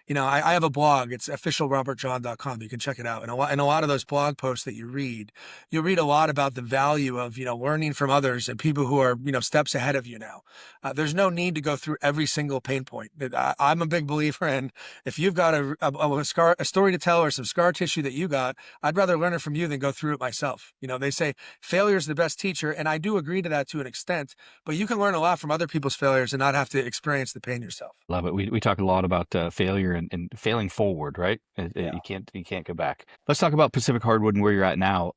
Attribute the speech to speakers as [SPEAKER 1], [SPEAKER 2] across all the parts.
[SPEAKER 1] I have a blog. It's officialrobertjohn.com. You can check it out. And a lot of those blog posts that you'll read a lot about the value of, learning from others and people who are, steps ahead of you now. There's no need to go through every single pain point. I'm a big believer in, if you've got a story to tell or some scar tissue that you got, I'd rather learn it from you than go through it myself. They say failure is the best teacher. And I do agree to that to an extent, but you can learn a lot from other people's failures and not have to experience the pain yourself.
[SPEAKER 2] Love it. We talk a lot about failure and failing forward, right?
[SPEAKER 1] Yeah.
[SPEAKER 2] You can't go back. Let's talk about Pacific Hardwood and where you're at now.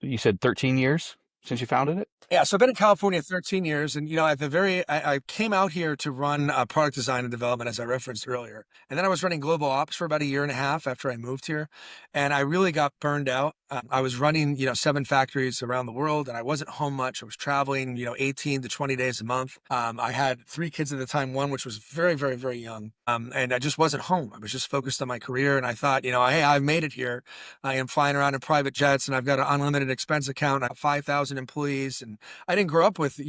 [SPEAKER 2] You said 13 years since you founded it?
[SPEAKER 1] Yeah, so I've been in California 13 years, and at the I came out here to run product design and development, as I referenced earlier, and then I was running global ops for about a year and a half after I moved here, and I really got burned out. I was running 7 factories around the world, and I wasn't home much. I was traveling 18 to 20 days a month. I had 3 kids at the time, one which was very, very, very young, and I just wasn't home. I was just focused on my career, and I thought, hey, I've made it here. I am flying around in private jets, and I've got an unlimited expense account. I have 5,000 employees, and I didn't grow up with,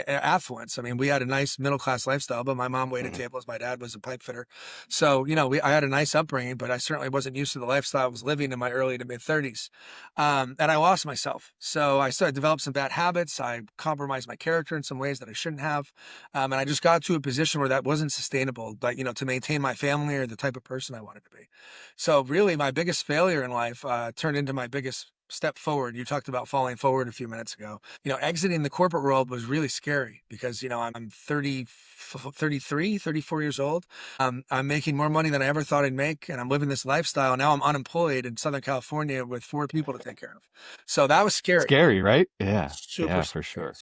[SPEAKER 1] affluence. I mean, we had a nice middle class lifestyle, but my mom waited
[SPEAKER 2] Mhm.
[SPEAKER 1] tables. My dad was a pipe fitter. So, I had a nice upbringing, but I certainly wasn't used to the lifestyle I was living in my early to mid 30s. And I lost myself. So I started to develop some bad habits. I compromised my character in some ways that I shouldn't have. And I just got to a position where that wasn't sustainable, but, to maintain my family or the type of person I wanted to be. So really my biggest failure in life turned into my biggest step forward. You talked about falling forward a few minutes ago. Exiting the corporate world was really scary because, I'm 33, 34 years old. I'm making more money than I ever thought I'd make. And I'm living this lifestyle. Now I'm unemployed in Southern California with 4 people to take care of. So that was scary.
[SPEAKER 2] Scary, right? Yeah,
[SPEAKER 1] Super
[SPEAKER 2] yeah, for
[SPEAKER 1] scary.
[SPEAKER 2] sure.